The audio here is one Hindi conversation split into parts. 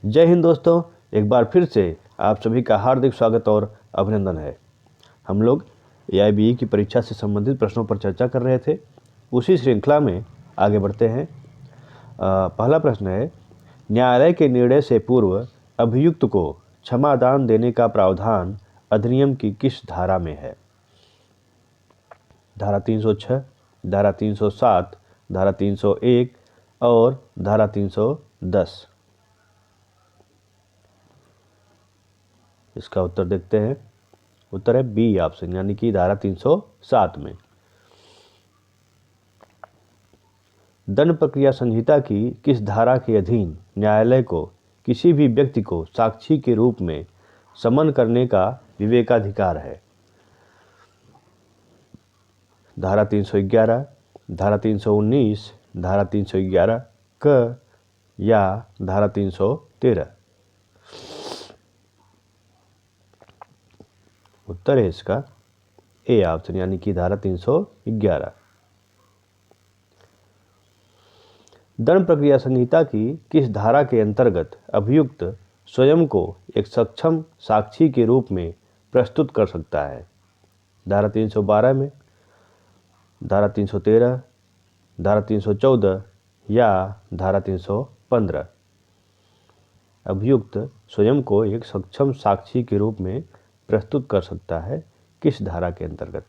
जय हिंद दोस्तों, एक बार फिर से आप सभी का हार्दिक स्वागत और अभिनंदन है। हम लोग AIBE की परीक्षा से संबंधित प्रश्नों पर चर्चा कर रहे थे। उसी श्रृंखला में आगे बढ़ते हैं। पहला प्रश्न है, न्यायालय के निर्णय से पूर्व अभियुक्त को क्षमादान देने का प्रावधान अधिनियम की किस धारा में है? धारा 306, धारा 307, धारा 301 और धारा 310। इसका उत्तर देखते हैं। उत्तर है बी ऑप्शन, यानी कि धारा 307 में। दंड प्रक्रिया संहिता की किस धारा के अधीन न्यायालय को किसी भी व्यक्ति को साक्षी के रूप में समन करने का विवेकाधिकार है? धारा 311, धारा 319, धारा 311 क या धारा 313? उत्तर है इसका ए ऑप्शन, यानी कि धारा 311। दंड प्रक्रिया संहिता की किस धारा के अंतर्गत अभियुक्त स्वयं को एक सक्षम साक्षी के रूप में प्रस्तुत कर सकता है? धारा 312 में, धारा 313, धारा 314 या धारा 315? अभियुक्त स्वयं को एक सक्षम साक्षी के रूप में प्रस्तुत कर सकता है किस धारा के अंतर्गत?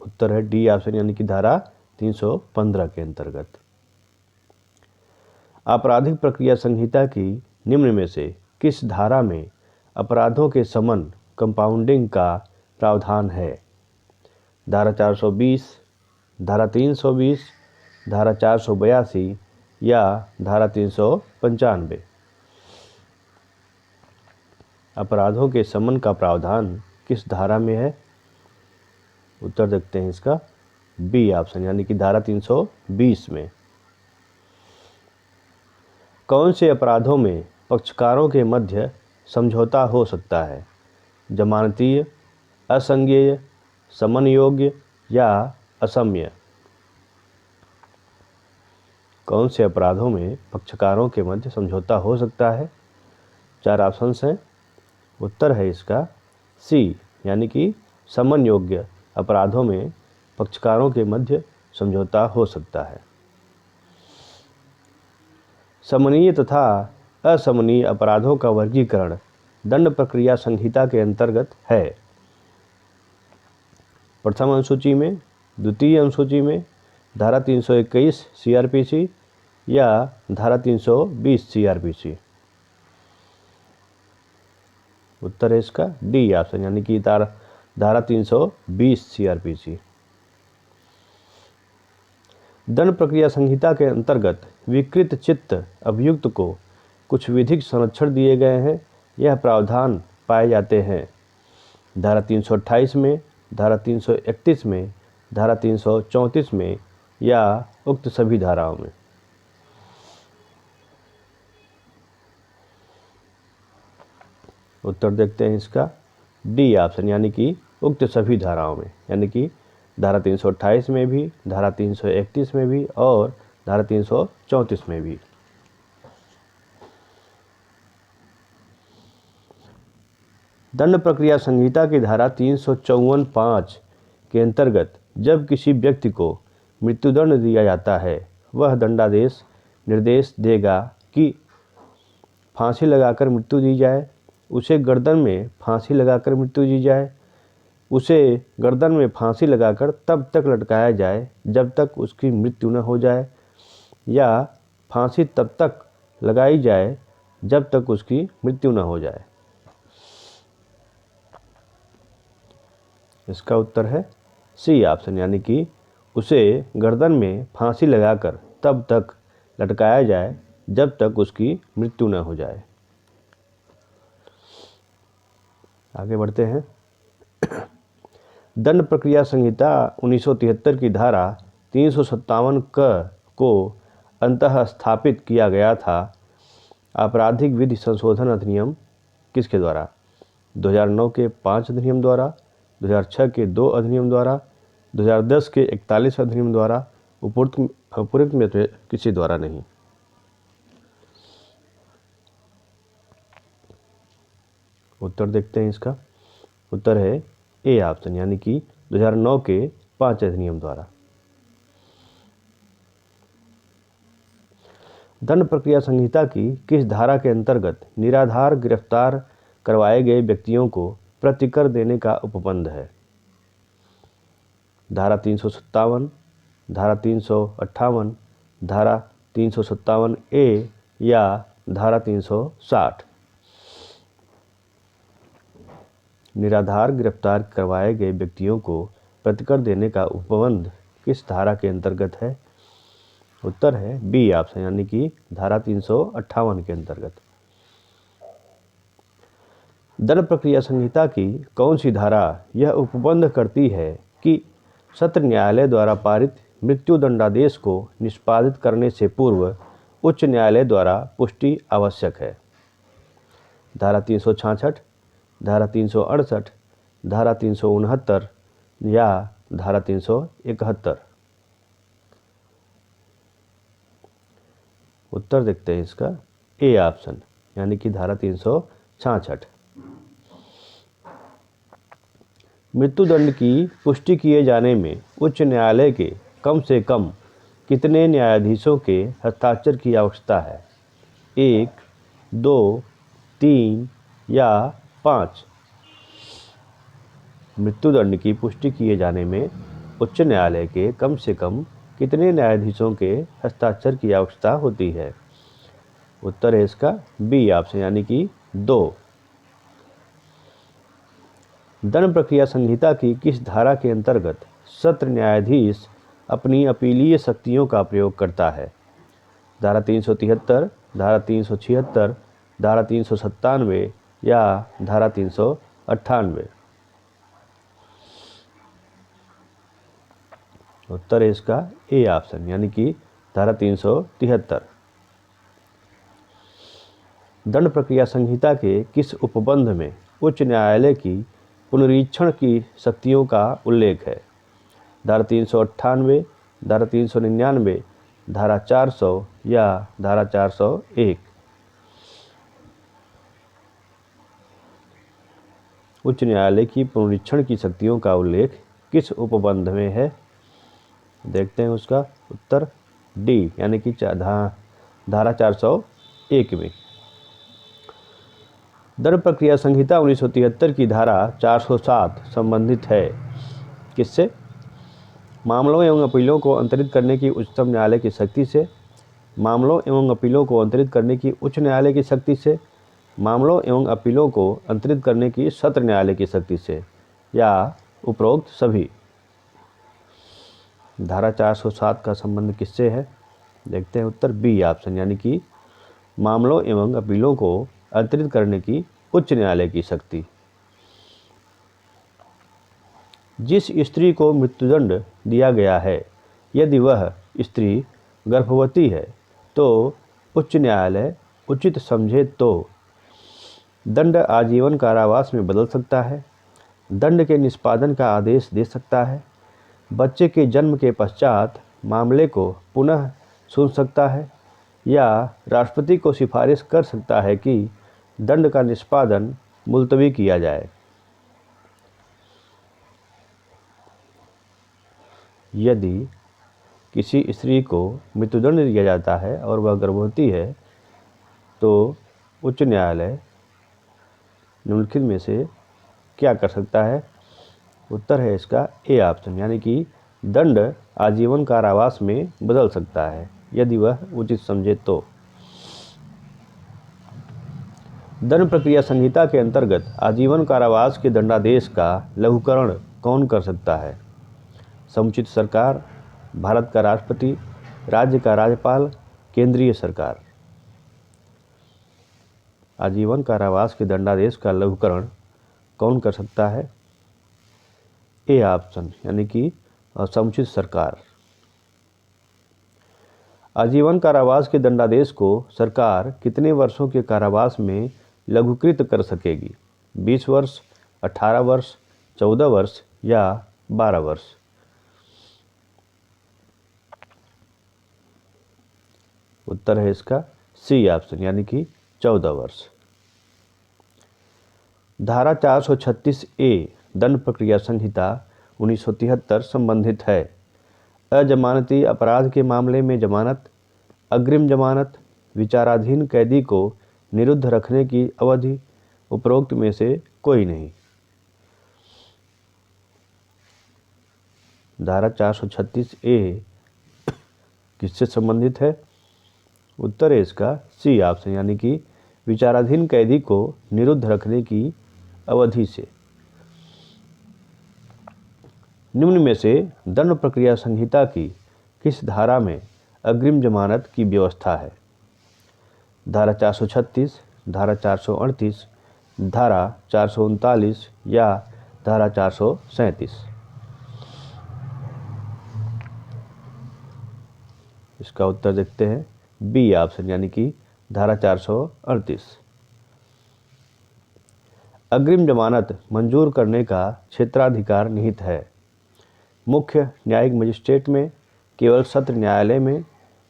उत्तर है डी ऑप्शन, यानी कि धारा 315 के अंतर्गत। आपराधिक प्रक्रिया संहिता की निम्न में से किस धारा में अपराधों के समन कंपाउंडिंग का प्रावधान है? धारा 420, धारा 320, धारा 482 या धारा 395? अपराधों के समन का प्रावधान किस धारा में है? उत्तर देखते हैं इसका बी ऑप्शन, यानी कि धारा 320 में। कौन से अपराधों में पक्षकारों के मध्य समझौता हो सकता है? जमानतीय, असंज्ञेय, समन योग्य या असम्य? कौन से अपराधों में पक्षकारों के मध्य समझौता हो सकता है? 4 ऑप्शंस हैं। उत्तर है इसका सी, यानी कि समन योग्य अपराधों में पक्षकारों के मध्य समझौता हो सकता है। समनीय तथा असमनीय अपराधों का वर्गीकरण दंड प्रक्रिया संहिता के अंतर्गत है? प्रथम अनुसूची में, द्वितीय अनुसूची में, धारा 321 CRPC या धारा 320 CRPC? उत्तर है इसका डी ऑप्शन, यानी कि धारा 320 CRPC। दंड प्रक्रिया संहिता के अंतर्गत विकृत चित्त अभियुक्त को कुछ विधिक संरक्षण दिए गए हैं। यह प्रावधान पाए जाते हैं धारा 328 में, धारा 331 में, धारा 334 में या उक्त सभी धाराओं में? उत्तर देखते हैं इसका डी ऑप्शन, यानी कि उक्त सभी धाराओं में, यानी कि धारा 328 में भी, धारा 331 में भी और धारा 334 में भी। दंड प्रक्रिया संहिता की धारा 354(5) के अंतर्गत जब किसी व्यक्ति को मृत्युदंड दिया जाता है, वह दंडादेश निर्देश देगा कि फांसी लगाकर मृत्यु दी जाए, उसे गर्दन में फांसी लगाकर मृत्यु दी जाए, उसे गर्दन में फांसी लगाकर तब तक लटकाया जाए जब तक उसकी मृत्यु न हो जाए, या फांसी तब तक लगाई जाए जब तक उसकी मृत्यु न हो जाए? इसका उत्तर है सी ऑप्शन, यानी कि उसे गर्दन में फांसी लगाकर तब तक लटकाया जाए जब तक उसकी मृत्यु न हो जाए। आगे बढ़ते हैं। दंड प्रक्रिया संहिता 1973 की धारा 357 क को अंतः स्थापित किया गया था। आपराधिक विधि संशोधन अधिनियम किसके द्वारा? 2009 के 5 अधिनियम द्वारा, 2006 के 2 अधिनियम द्वारा, 2010 के 41 अधिनियम द्वारा, उपरोक्त में से किसी द्वारा नहीं। उत्तर देखते हैं इसका। उत्तर है ए ऑप्शन, यानी कि 2009 के 5 अधिनियम द्वारा। दंड प्रक्रिया संहिता की किस धारा के अंतर्गत निराधार गिरफ्तार करवाए गए व्यक्तियों को प्रतिकर देने का उपबंध है? धारा 357, धारा 358, धारा 357 ए या धारा 360? निराधार गिरफ्तार करवाए गए व्यक्तियों को प्रतिकर देने का उपबंध किस धारा के अंतर्गत है? उत्तर है बी ऑप्शन, यानी कि धारा 358 के अंतर्गत। दंड प्रक्रिया संहिता की कौन सी धारा यह उपबंध करती है कि सत्र न्यायालय द्वारा पारित मृत्यु दंडादेश को निष्पादित करने से पूर्व उच्च न्यायालय द्वारा पुष्टि आवश्यक है? धारा 366, धारा 368, धारा 369 या धारा 371? उत्तर देखते हैं इसका। ए ऑप्शन, यानी कि धारा 366। मृत्युदंड की पुष्टि किए जाने में उच्च न्यायालय के कम से कम कितने न्यायाधीशों के हस्ताक्षर की आवश्यकता है? 1, 2, 3 या 5? मृत्युदंड की पुष्टि किए जाने में उच्च न्यायालय के कम से कम कितने न्यायाधीशों के हस्ताक्षर की आवश्यकता होती है? उत्तर है इसका बी ऑप्शन, यानी कि 2। दंड प्रक्रिया संहिता की किस धारा के अंतर्गत सत्र न्यायाधीश अपनी अपीलीय शक्तियों का प्रयोग करता है? धारा 373, धारा 376, धारा 397 या धारा 398? उत्तर है इसका ए ऑप्शन, यानी कि धारा 373। दंड प्रक्रिया संहिता के किस उपबंध में उच्च न्यायालय की पुनरीक्षण की शक्तियों का उल्लेख है? धारा 398, धारा 399, धारा 400 या धारा 401? उच्च न्यायालय की पुनरीक्षण की शक्तियों का उल्लेख किस उपबंध में है? देखते हैं उसका उत्तर डी, यानी कि धारा 401 में। दंड प्रक्रिया संहिता 1973 की धारा 407 संबंधित है किससे? मामलों एवं अपीलों को अंतरित करने की उच्चतम न्यायालय की शक्ति से, मामलों एवं अपीलों को अंतरित करने की उच्च न्यायालय की शक्ति से, मामलों एवं अपीलों को अंतरित करने की सत्र न्यायालय की शक्ति से, या उपरोक्त सभी? धारा 407 का संबंध किससे है? देखते हैं उत्तर बी ऑप्शन, यानी कि मामलों एवं अपीलों को अंतरित करने की उच्च न्यायालय की शक्ति। जिस स्त्री को मृत्युदंड दिया गया है, यदि वह स्त्री गर्भवती है तो उच्च न्यायालय उचित समझे तो दंड आजीवन कारावास में बदल सकता है, दंड के निष्पादन का आदेश दे सकता है, बच्चे के जन्म के पश्चात मामले को पुनः सुन सकता है, या राष्ट्रपति को सिफारिश कर सकता है कि दंड का निष्पादन मुलतवी किया जाए। यदि किसी स्त्री को मृत्युदंड दिया जाता है और वह गर्भवती है तो उच्च न्यायालय निम्नलिखित में से क्या कर सकता है? उत्तर है इसका ए ऑप्शन, यानी कि दंड आजीवन कारावास में बदल सकता है यदि वह उचित समझे तो। दंड प्रक्रिया संहिता के अंतर्गत आजीवन कारावास के दंडादेश का लघुकरण कौन कर सकता है? समुचित सरकार, भारत का राष्ट्रपति, राज्य का राज्यपाल, केंद्रीय सरकार? आजीवन कारावास के दंडादेश का लघुकरण कौन कर सकता है? ए ऑप्शन, यानी कि समुचित सरकार। आजीवन कारावास के दंडादेश को सरकार कितने वर्षों के कारावास में लघुकृत कर सकेगी? 20 वर्ष, 18 वर्ष, 14 वर्ष या 12 वर्ष? उत्तर है इसका सी ऑप्शन, यानी कि 14 वर्ष। धारा 436A दंड प्रक्रिया संहिता 1973 संबंधित है। अजमानती अपराध के मामले में जमानत, अग्रिम जमानत, विचाराधीन कैदी को निरुद्ध रखने की अवधि उपरोक्त में से कोई नहीं। धारा 436A किससे संबंधित है? उत्तर है इसका सी ऑप्शन, यानी कि विचाराधीन कैदी को निरुद्ध रखने की अवधि से। निम्न में से दंड प्रक्रिया संहिता की किस धारा में अग्रिम जमानत की व्यवस्था है? धारा 436, धारा 438, धारा 439 या धारा 437? इसका उत्तर देखते हैं बी ऑप्शन, यानी कि धारा 438। अग्रिम जमानत मंजूर करने का क्षेत्राधिकार निहित है। मुख्य न्यायिक मजिस्ट्रेट में, केवल सत्र न्यायालय में,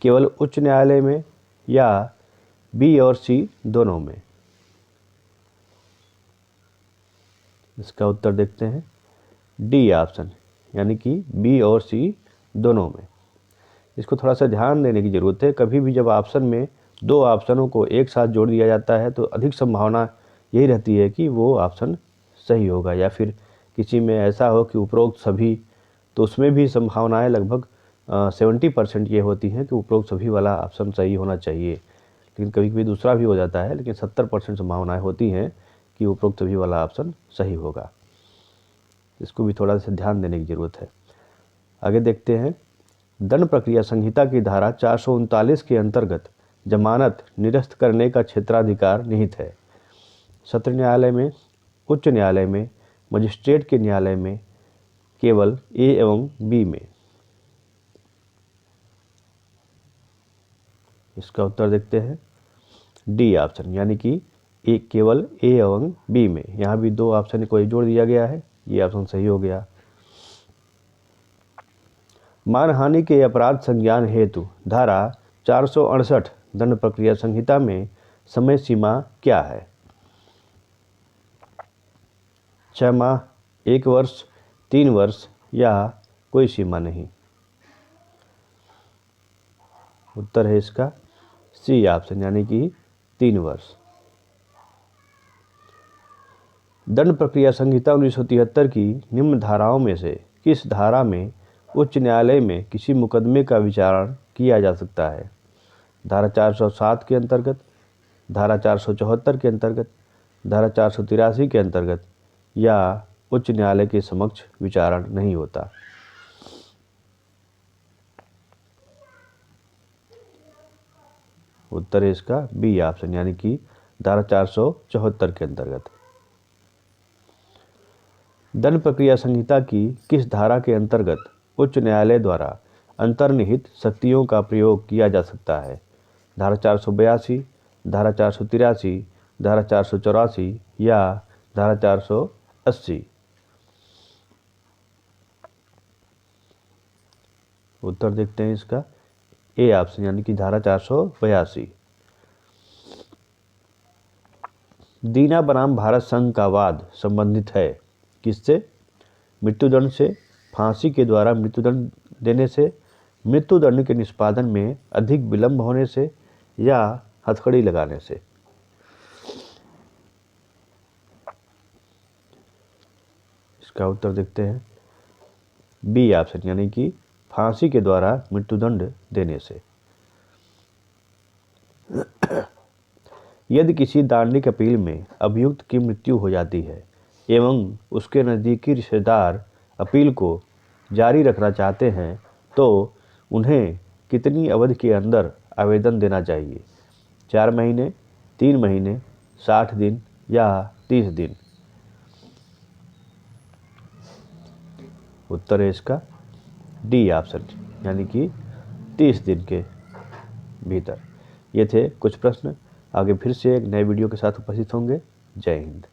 केवल उच्च न्यायालय में या बी और सी दोनों में? इसका उत्तर देखते हैं डी ऑप्शन, यानी कि बी और सी दोनों में। इसको थोड़ा सा ध्यान देने की ज़रूरत है। कभी भी जब ऑप्शन में दो ऑप्शनों को एक साथ जोड़ दिया जाता है तो अधिक संभावना यही रहती है कि वो ऑप्शन सही होगा, या फिर किसी में ऐसा हो कि उपरोक्त सभी, तो उसमें भी संभावनाएं लगभग 70% ये होती हैं कि उपरोक्त सभी वाला ऑप्शन सही होना चाहिए। लेकिन कभी कभी दूसरा भी हो जाता है, लेकिन 70% संभावनाएं होती हैं कि उपरोक्त सभी वाला ऑप्शन सही होगा। इसको भी थोड़ा सा ध्यान देने की ज़रूरत है। आगे देखते हैं। दंड प्रक्रिया संहिता की धारा 439 के अंतर्गत जमानत निरस्त करने का क्षेत्राधिकार निहित है। सत्र न्यायालय में, उच्च न्यायालय में, मजिस्ट्रेट के न्यायालय में, केवल ए एवं बी में? इसका उत्तर देखते हैं डी ऑप्शन, यानी कि केवल ए एवं बी में। यहाँ भी दो ऑप्शन को जोड़ दिया गया है, ये ऑप्शन सही हो गया। मानहानि के अपराध संज्ञान हेतु धारा 468 दंड प्रक्रिया संहिता में समय सीमा क्या है? 6 माह, 1 वर्ष, 3 वर्ष या कोई सीमा नहीं? उत्तर है इसका सी ऑप्शन, यानी कि 3 वर्ष। दंड प्रक्रिया संहिता 1973 की निम्न धाराओं में से किस धारा में उच्च न्यायालय में किसी मुकदमे का विचारण किया जा सकता है? धारा 407 के अंतर्गत, धारा 474 के अंतर्गत, धारा 483 के अंतर्गत या उच्च न्यायालय के समक्ष विचारण नहीं होता? उत्तर है इसका बी ऑप्शन, यानी कि धारा 474 के अंतर्गत। दंड प्रक्रिया संहिता की किस धारा के अंतर्गत उच्च न्यायालय द्वारा अंतर्निहित शक्तियों का प्रयोग किया जा सकता है? धारा 482, धारा 483, धारा 484 या धारा 480? उत्तर देखते हैं इसका ए ऑप्शन, यानी कि धारा 482। दीना बनाम भारत संघ का वाद संबंधित है किससे? मृत्युदंड से, फांसी के द्वारा मृत्युदंड देने से, मृत्युदंड के निष्पादन में अधिक विलंब होने से या हथकड़ी लगाने से? इसका उत्तर देखते हैं बी ऑप्शन, यानी कि फांसी के द्वारा मृत्युदंड देने से। यदि किसी दांडिक अपील में अभियुक्त की मृत्यु हो जाती है एवं उसके नज़दीकी रिश्तेदार अपील को जारी रखना चाहते हैं तो उन्हें कितनी अवधि के अंदर आवेदन देना चाहिए? 4 महीने, 3 महीने, 60 दिन या 30 दिन? उत्तर है इसका डी ऑप्शन, यानी कि 30 दिन के भीतर। ये थे कुछ प्रश्न। आगे फिर से एक नए वीडियो के साथ उपस्थित होंगे। जय हिंद।